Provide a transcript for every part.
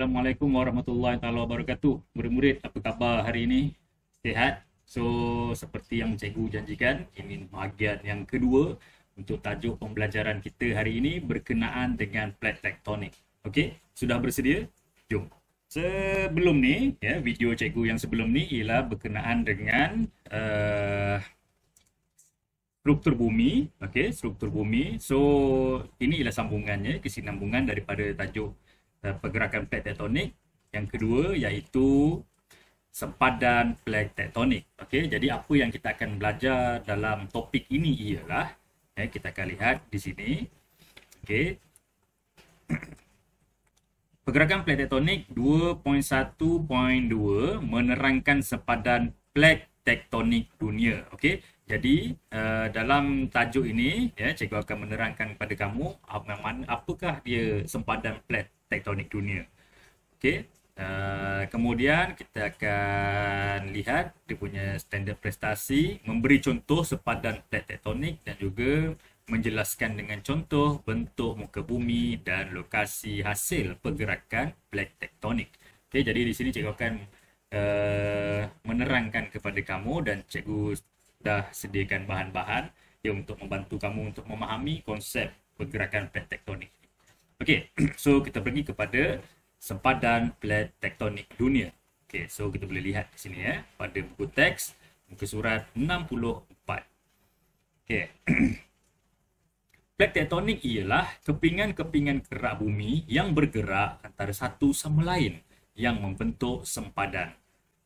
Assalamualaikum warahmatullahi taala wabarakatuh. Murid-murid, apa khabar hari ini? Sihat? So, seperti yang cikgu janjikan, ini bahagian yang kedua untuk tajuk pembelajaran kita hari ini berkenaan dengan plate tektonik. Okey, sudah bersedia? Jom. Sebelum ni, video cikgu yang sebelum ni ialah berkenaan dengan struktur bumi. Okey, struktur bumi. So, ini ialah sambungannya, kesinambungan daripada tajuk pergerakan plate tektonik. Yang kedua iaitu sempadan plate tektonik. Okey, jadi apa yang kita akan belajar dalam topik ini ialah kita akan lihat di sini. Okey. Pergerakan plate tektonik 2.1.2 menerangkan sempadan plate tektonik dunia. Okey. Jadi dalam tajuk ini cikgu akan menerangkan kepada kamu apakah dia sempadan plate tektonik dunia. Okey. Kemudian kita akan lihat dia punya standard prestasi, memberi contoh sempadan plate tektonik dan juga menjelaskan dengan contoh bentuk muka bumi dan lokasi hasil pergerakan plate tektonik. Okey, jadi di sini cikgu akan menerangkan kepada kamu dan cikgu dah sediakan bahan-bahan untuk membantu kamu untuk memahami konsep pergerakan plate tektonik. Okey, so kita pergi kepada sempadan plate tektonik dunia. Okey, so kita boleh lihat di sini pada buku teks muka surat 64. Okey. Plate tektonik ialah kepingan-kepingan kerak bumi yang bergerak antara satu sama lain yang membentuk sempadan.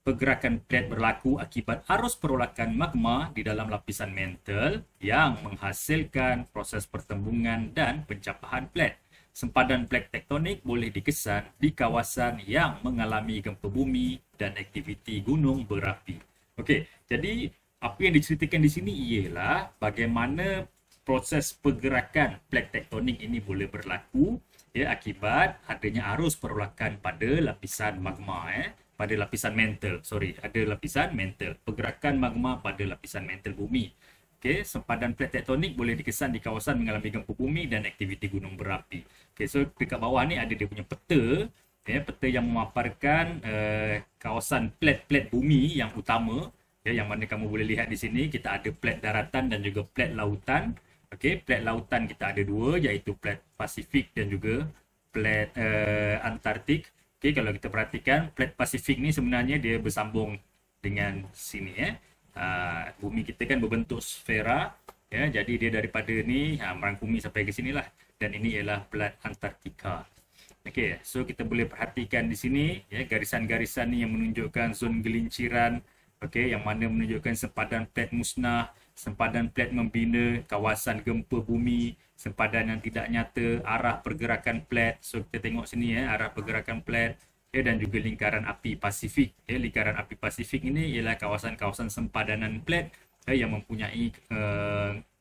Pergerakan plate berlaku akibat arus perolakan magma di dalam lapisan mantle yang menghasilkan proses pertembungan dan pencapahan plate. Sempadan plate tektonik boleh dikesan di kawasan yang mengalami gempa bumi dan aktiviti gunung berapi. Okey, jadi apa yang diceritakan di sini ialah bagaimana proses pergerakan plate tektonik ini boleh berlaku akibat adanya arus perolakan pada lapisan magma pada lapisan mantle. Ada lapisan mantle. Pergerakan magma pada lapisan mantle bumi. Okey, sempadan plate tektonik boleh dikesan di kawasan mengalami gempa bumi dan aktiviti gunung berapi. Okey, so dekat bawah ni ada dia punya peta, peta yang memaparkan kawasan plate-plate bumi yang utama, yang mana kamu boleh lihat di sini kita ada plate daratan dan juga plate lautan. Okey, plate lautan kita ada dua, iaitu plate Pasifik dan juga plate Antartik. Okey, kalau kita perhatikan plate Pasifik ni sebenarnya dia bersambung dengan sini bumi kita kan berbentuk sfera, jadi dia daripada ni merangkumi sampai ke sinilah, dan ini ialah plate Antartika. Okey, so kita boleh perhatikan di sini garisan-garisan ni yang menunjukkan zon gelinciran, yang mana menunjukkan sempadan plate musnah, sempadan plate membina, kawasan gempa bumi, sempadan yang tidak nyata, arah pergerakan plate. So kita tengok sini arah pergerakan plate, dan juga lingkaran api Pasifik. Lingkaran api Pasifik ini ialah kawasan-kawasan sempadanan plate yang mempunyai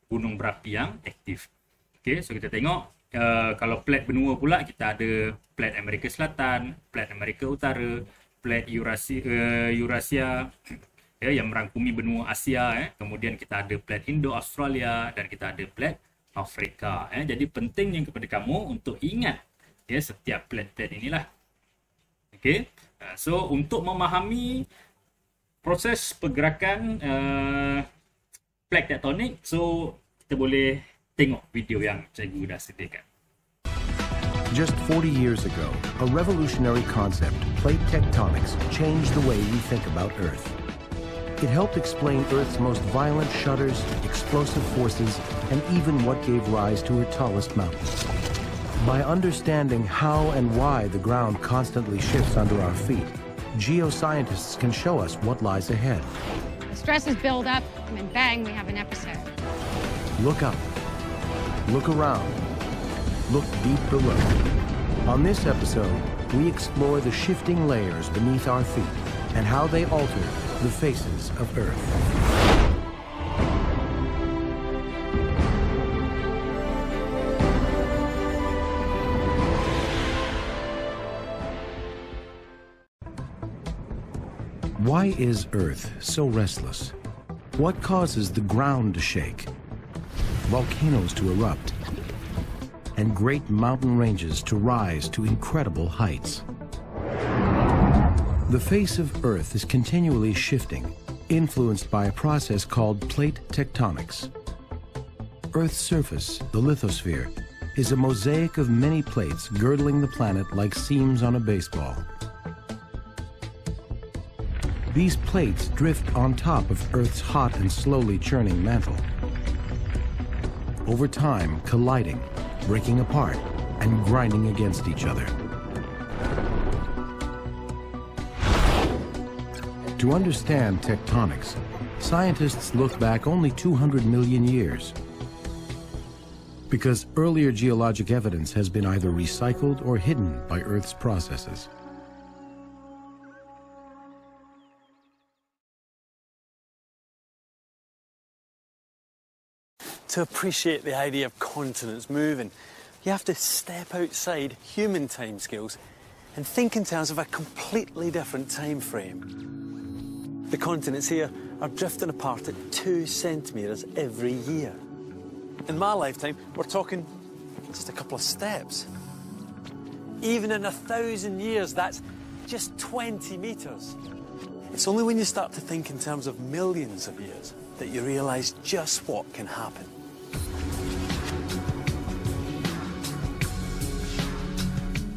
gunung berapi yang aktif. Okey, so kita tengok kalau plate benua pula kita ada plate Amerika Selatan, plate Amerika Utara, plate Eurasia yang merangkumi benua Asia. Kemudian kita ada plate Indo-Australia dan kita ada plate Afrika. Jadi pentingnya kepada kamu untuk ingat setiap plate-plate inilah. Okey, so untuk memahami proses pergerakan plate tektonik, so kita boleh tengok video yang cikgu dah sediakan. Just 40 years ago, a revolutionary concept, plate tectonics, changed the way we think about Earth. It helped explain Earth's most violent shudders, explosive forces, and even what gave rise to her tallest mountains. By understanding how and why the ground constantly shifts under our feet, geoscientists can show us what lies ahead. The stresses build up, and then bang, we have an episode. Look up. Look around. Look deep below. On this episode, we explore the shifting layers beneath our feet and how they alter the faces of Earth. Why is Earth so restless? What causes the ground to shake, volcanoes to erupt, and great mountain ranges to rise to incredible heights? The face of Earth is continually shifting, influenced by a process called plate tectonics. Earth's surface, the lithosphere, is a mosaic of many plates girdling the planet like seams on a baseball. These plates drift on top of Earth's hot and slowly churning mantle, over time colliding, breaking apart, and grinding against each other. To understand tectonics, scientists look back only 200 million years, because earlier geologic evidence has been either recycled or hidden by Earth's processes. To appreciate the idea of continents moving, you have to step outside human timescales and think in terms of a completely different time frame. The continents here are drifting apart at 2 centimetres every year. In my lifetime, we're talking just a couple of steps. Even in 1,000 years, that's just 20 metres. It's only when you start to think in terms of millions of years that you realise just what can happen.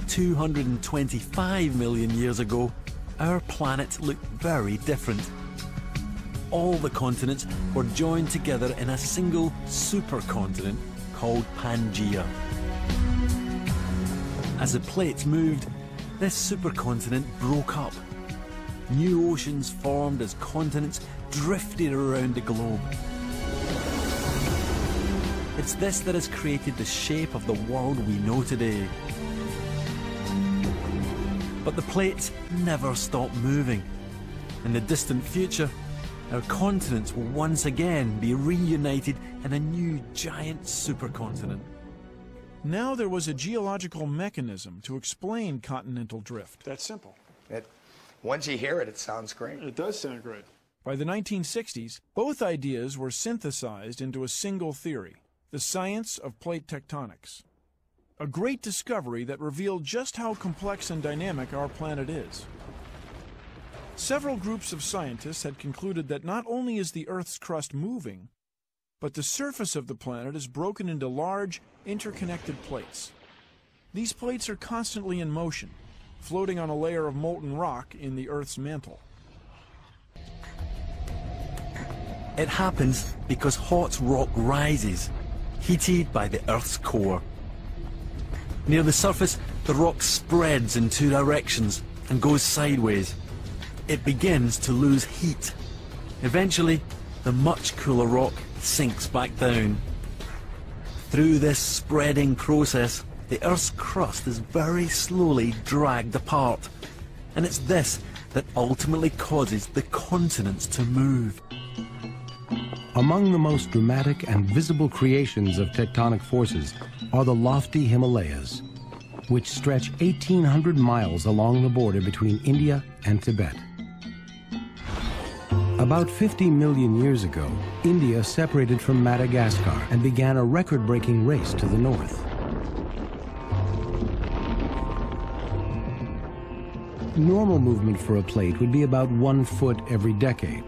225 million years ago, our planet looked very different. All the continents were joined together in a single supercontinent called Pangaea. As the plates moved, this supercontinent broke up. New oceans formed as continents drifted around the globe. It's this that has created the shape of the world we know today. But the plates never stop moving. In the distant future, our continents will once again be reunited in a new giant supercontinent. Now there was a geological mechanism to explain continental drift. That's simple. Once you hear it, it sounds great. It does sound great. By the 1960s, both ideas were synthesized into a single theory, the science of plate tectonics. A great discovery that revealed just how complex and dynamic our planet is. Several groups of scientists had concluded that not only is the Earth's crust moving, but the surface of the planet is broken into large, interconnected plates. These plates are constantly in motion, floating on a layer of molten rock in the Earth's mantle. It happens because hot rock rises, heated by the Earth's core. Near the surface, the rock spreads in 2 directions and goes sideways. It begins to lose heat. Eventually, the much cooler rock sinks back down. Through this spreading process, the Earth's crust is very slowly dragged apart. And it's this that ultimately causes the continents to move. Among the most dramatic and visible creations of tectonic forces are the lofty Himalayas, which stretch 1,800 miles along the border between India and Tibet. About 50 million years ago, India separated from Madagascar and began a record-breaking race to the north. Normal movement for a plate would be about 1 foot every decade.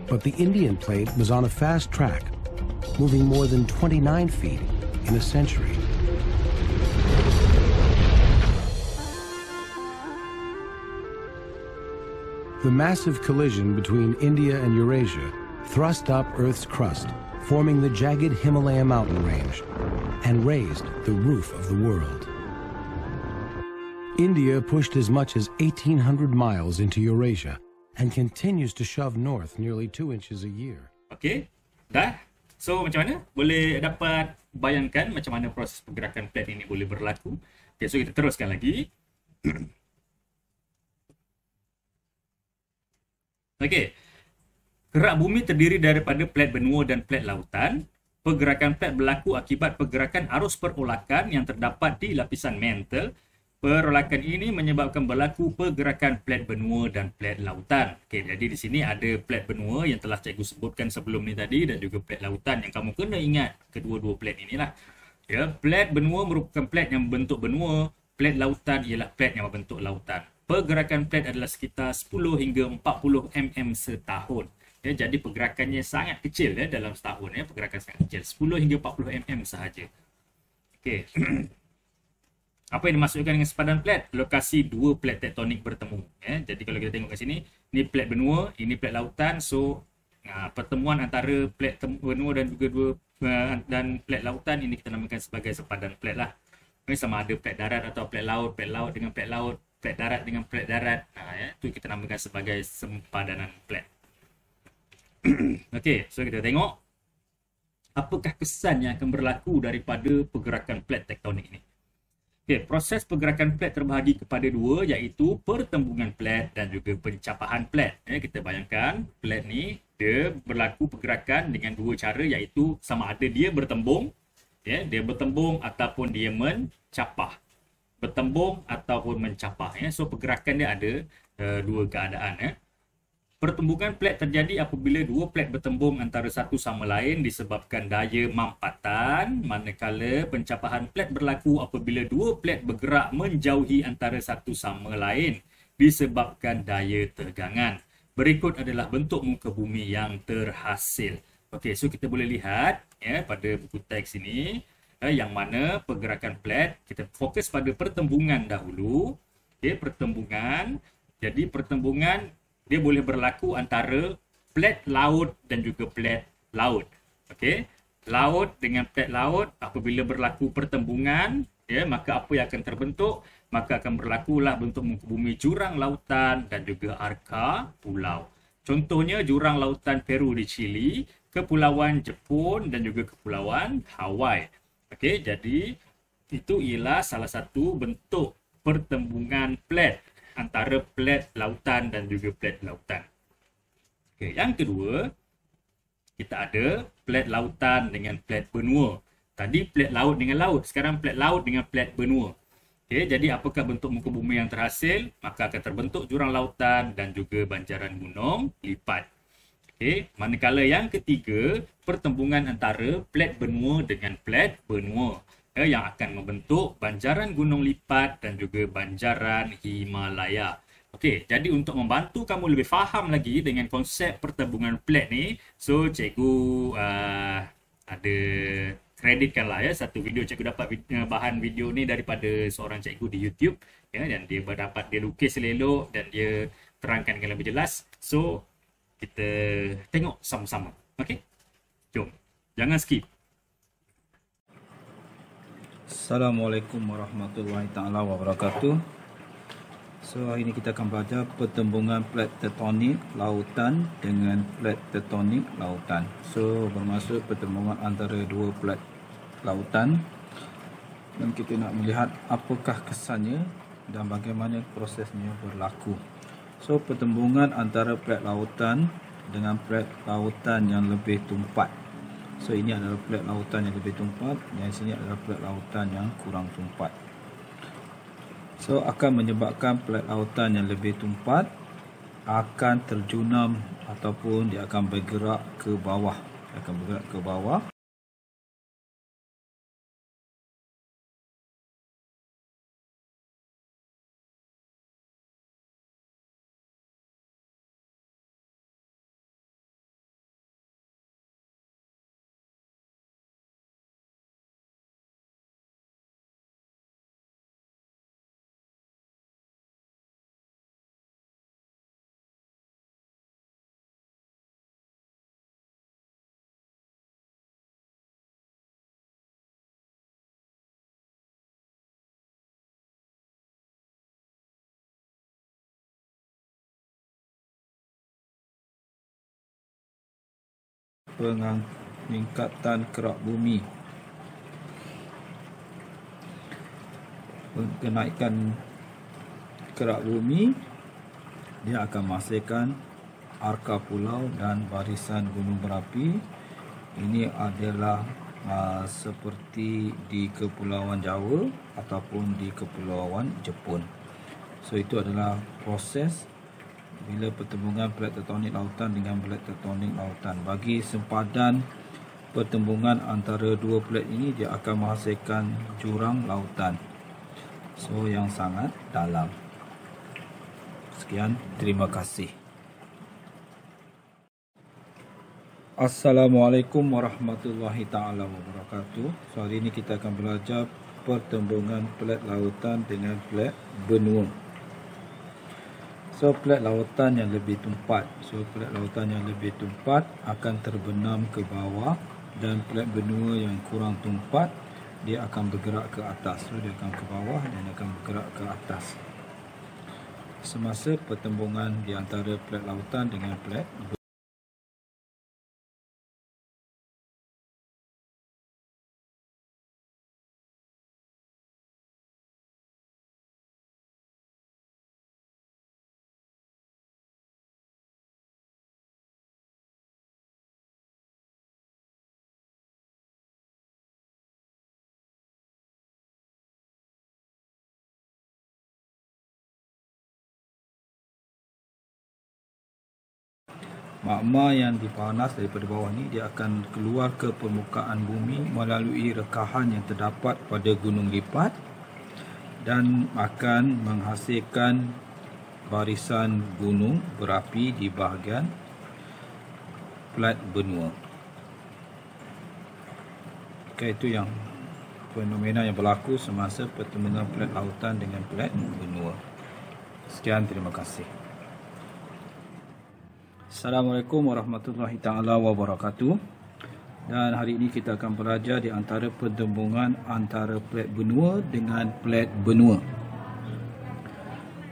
But the Indian plate was on a fast track, moving more than 29 feet in a century. The massive collision between India and Eurasia thrust up Earth's crust, forming the jagged Himalaya mountain range, and raised the roof of the world. India pushed as much as 1,800 miles into Eurasia and continues to shove north nearly 2 inches a year. Okey, dah. So macam mana? Boleh dapat bayangkan macam mana proses pergerakan plate ini boleh berlaku. Okay, so kita teruskan lagi. Okey. Gerak bumi terdiri daripada plate benua dan plate lautan. Pergerakan plate berlaku akibat pergerakan arus perolakan yang terdapat di lapisan mantle. Perolakan ini menyebabkan berlaku pergerakan plate benua dan plate lautan. Okey, jadi di sini ada plate benua yang telah cikgu sebutkan sebelum ni tadi dan juga plate lautan yang kamu kena ingat kedua-dua plate inilah. Ya, plate benua merupakan plate yang membentuk benua, plate lautan ialah plate yang membentuk lautan. pergerakan plate adalah sekitar 10 hingga 40 mm setahun. Ya, jadi pergerakannya sangat kecil ya dalam setahun ya, pergerakan sangat kecil, 10 hingga 40 mm sahaja. Okey. Apa yang dimaksudkan dengan sempadan plate? Lokasi dua plate tektonik bertemu ya. Jadi kalau kita tengok kat sini, ni plate benua, ini plate lautan. So pertemuan antara plate benua dan juga dan plate lautan ini kita namakan sebagai sempadan plate lah. Ini sama ada plate darat atau plate laut dengan plate laut, plate darat dengan plate darat. Ya, itu kita namakan sebagai sempadanan plate. Okey, so kita tengok apakah kesan yang akan berlaku daripada pergerakan plate tektonik ini. Okay, proses pergerakan plate terbahagi kepada dua, iaitu pertembungan plate dan juga pencapahan plate. Ya, kita bayangkan plate ni dia berlaku pergerakan dengan dua cara, iaitu sama ada dia bertembung, ya, dia bertembung ataupun dia mencapah. Bertembung ataupun mencapah. Ya. So pergerakan dia ada dua keadaan. Ya. Pertembungan plate terjadi apabila dua plate bertembung antara satu sama lain disebabkan daya mampatan, manakala pencapahan plate berlaku apabila dua plate bergerak menjauhi antara satu sama lain disebabkan daya tegangan. Berikut adalah bentuk muka bumi yang terhasil. Okey, so kita boleh lihat ya pada buku teks ini yang mana pergerakan plate, kita fokus pada pertembungan dahulu. Okey, pertembungan. Jadi pertembungan dia boleh berlaku antara plate laut dan juga plate laut. Okey, laut dengan plate laut apabila berlaku pertembungan, ya, maka apa yang akan terbentuk? Maka akan berlakulah bentuk muka bumi jurang lautan dan juga arka pulau. Contohnya jurang lautan Peru di Chili, kepulauan Jepun dan juga kepulauan Hawaii. Okey, jadi itu ialah salah satu bentuk pertembungan plate antara plate lautan dan juga plate lautan. Okey, yang kedua, kita ada plate lautan dengan plate benua. Tadi plate laut dengan laut, sekarang plate laut dengan plate benua. Okey, jadi apakah bentuk muka bumi yang terhasil? Maka akan terbentuk jurang lautan dan juga banjaran gunung lipat. Okey, manakala yang ketiga, pertembungan antara plate benua dengan plate benua. Yang akan membentuk banjaran gunung lipat dan juga banjaran Himalaya. Okey, jadi untuk membantu kamu lebih faham lagi dengan konsep pertembungan plate ni, so cikgu ada kreditkan lah ya satu video. Cikgu dapat bahan video ni daripada seorang cikgu di YouTube ya, dan dia berdapat dia lukis elok dan dia terangkan dengan lebih jelas. So kita tengok sama-sama. Okey, jom, jangan skip. Assalamualaikum warahmatullahi taala wabarakatuh. So hari ini kita akan belajar pertembungan plate tektonik lautan dengan plate tektonik lautan. So bermaksud pertembungan antara dua plate lautan, dan kita nak melihat apakah kesannya dan bagaimana prosesnya berlaku. So pertembungan antara plate lautan dengan plate lautan yang lebih tumpat. So ini adalah plate lautan yang lebih tumpat, dan sini adalah plate lautan yang kurang tumpat. So akan menyebabkan plate lautan yang lebih tumpat akan terjunam ataupun dia akan bergerak ke bawah. Dia akan bergerak ke bawah. Peningkatan kerak bumi. Kenaikan kerak bumi dia akan menghasilkan arka pulau dan barisan gunung berapi. Ini adalah seperti di Kepulauan Jawa ataupun di Kepulauan Jepun. So itu adalah proses bila pertembungan plate tektonik lautan dengan plate tektonik lautan. Bagi sempadan pertembungan antara dua plate ini, dia akan menghasilkan jurang lautan, so yang sangat dalam. Sekian, terima kasih. Assalamualaikum warahmatullahi taala wabarakatuh. So, hari ini kita akan belajar pertembungan plat lautan dengan plat benua. So, plat lautan yang lebih tumpat. So, plat lautan yang lebih tumpat akan terbenam ke bawah, dan plat benua yang kurang tumpat dia akan bergerak ke atas. So, dia akan ke bawah dan akan bergerak ke atas semasa pertembungan di antara plat lautan dengan plat benua. Magma yang dipanas daripada bawah ni dia akan keluar ke permukaan bumi melalui rekahan yang terdapat pada gunung lipat dan akan menghasilkan barisan gunung berapi di bahagian plat benua. Okay, itu yang fenomena yang berlaku semasa pertembungan plat lautan dengan plat benua. Sekian, terima kasih. Assalamualaikum warahmatullahi taala wabarakatuh. Dan hari ini kita akan belajar di antara pertembungan antara plat benua dengan plat benua.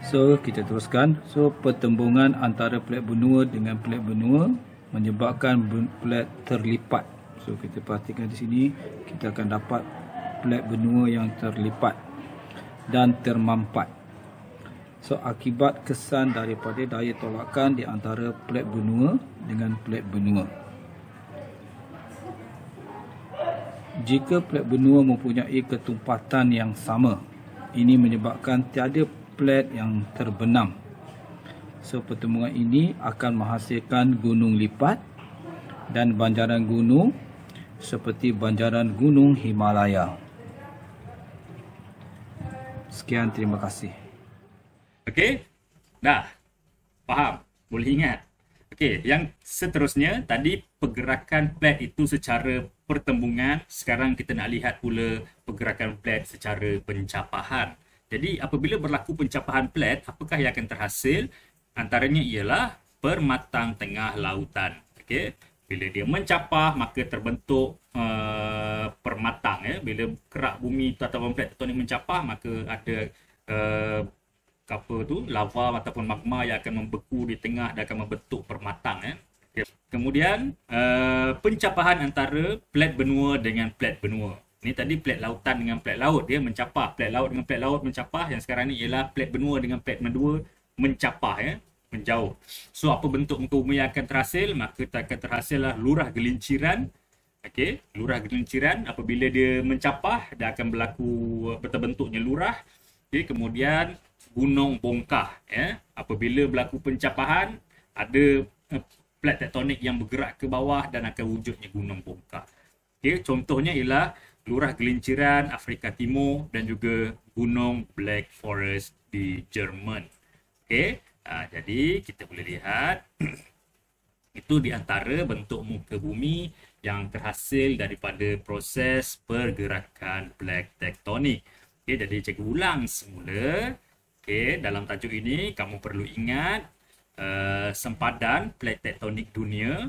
So, kita teruskan. So, pertembungan antara plat benua dengan plat benua menyebabkan plat terlipat. So, kita perhatikan di sini, kita akan dapat plat benua yang terlipat dan termampat. So, akibat kesan daripada daya tolakan di antara plat benua dengan plat benua. Jika plat benua mempunyai ketumpatan yang sama, ini menyebabkan tiada plat yang terbenam. So, pertembungan ini akan menghasilkan gunung lipat dan banjaran gunung seperti banjaran gunung Himalaya. Sekian, terima kasih. Okey, dah faham, boleh ingat. Okey, yang seterusnya tadi pergerakan plat itu secara pertembungan. Sekarang kita nak lihat pula pergerakan plat secara pencapahan. Jadi apabila berlaku pencapahan plat, apakah yang akan terhasil? Antaranya ialah permatang tengah lautan. Okey, bila dia mencapah maka terbentuk permatang. Bila kerak bumi ataupun plat tektonik mencapah maka ada lava ataupun magma yang akan membeku di tengah dan akan membentuk permatang. Kemudian pencapahan antara plat benua dengan plat benua. Ini tadi plat lautan dengan plat laut, dia mencapah. Plat laut dengan plat laut mencapah. Yang sekarang ni ialah plat benua dengan plat benua mencapah, menjauh. So, apa bentuk muka bumi yang akan terhasil? Maka akan terhasillah lurah gelinciran. Okey, lurah gelinciran apabila dia mencapah, dia akan berlaku terbentuknya lurah. Okey, kemudian gunung bongkah. Apabila berlaku pencapahan, ada plat tektonik yang bergerak ke bawah dan akan wujudnya gunung bongkah. Okay, contohnya ialah lurah gelinciran Afrika Timur dan juga gunung Black Forest di Jerman. Okay, jadi kita boleh lihat itu di antara bentuk muka bumi yang terhasil daripada proses pergerakan plat tektonik. Okay, jadi cikgu ulang semula. Okay, dalam tajuk ini kamu perlu ingat sempadan plat tektonik dunia,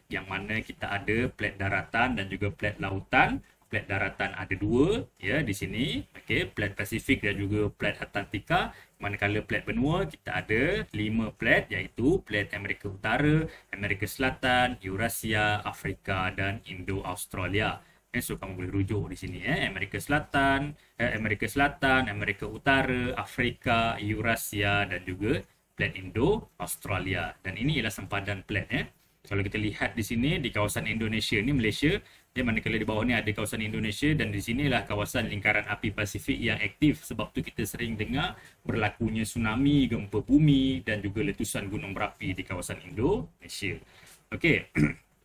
yang mana kita ada plat daratan dan juga plat lautan. Plat daratan ada dua di sini, plat Pasifik dan juga plat Atlantika. Manakala plat benua kita ada 5 plat, iaitu plat Amerika Utara, Amerika Selatan, Eurasia, Afrika dan Indo-Australia. So, kamu boleh rujuk di sini, Amerika Selatan, Amerika Utara, Afrika, Eurasia dan juga plat Indo-Australia. Dan ini ialah sempadan plat. Kalau kita lihat di sini di kawasan Indonesia ni, Malaysia, manakala di bawah ni ada kawasan Indonesia dan di sinilah kawasan lingkaran api Pasifik yang aktif. Sebab tu kita sering dengar berlakunya tsunami, gempa bumi dan juga letusan gunung berapi di kawasan Indonesia. Okey.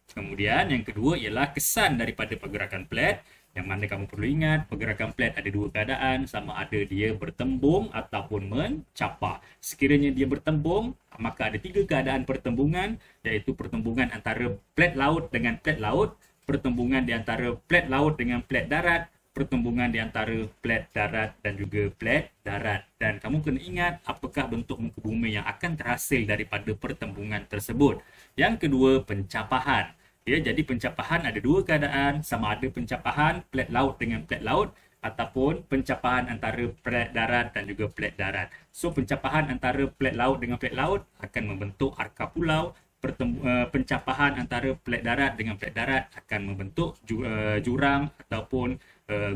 Kemudian yang kedua ialah kesan daripada pergerakan plat. Yang mana kamu perlu ingat, pergerakan plat ada dua keadaan, sama ada dia bertembung ataupun mencapah. Sekiranya dia bertembung, maka ada tiga keadaan pertembungan, iaitu pertembungan antara plat laut dengan plat laut, pertembungan di antara plat laut dengan plat darat, pertembungan di antara plat darat dan juga plat darat. Dan kamu kena ingat apakah bentuk muka bumi yang akan terhasil daripada pertembungan tersebut. Yang kedua, pencapahan. Ya, jadi pencapahan ada dua keadaan, sama ada pencapahan plat laut dengan plat laut ataupun pencapahan antara plat darat dan juga plat darat. So pencapahan antara plat laut dengan plat laut akan membentuk arka pulau, pencapahan antara plat darat dengan plat darat akan membentuk jurang ataupun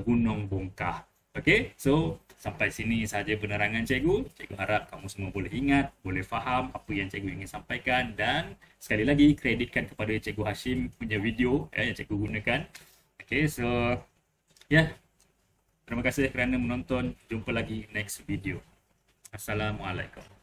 gunung bongkah. Okey, so sampai sini saja penerangan cikgu. Cikgu harap kamu semua boleh ingat, boleh faham apa yang cikgu ingin sampaikan, dan sekali lagi kreditkan kepada Cikgu Hashim punya video yang cikgu gunakan. Okey, so terima kasih kerana menonton. Jumpa lagi next video. Assalamualaikum.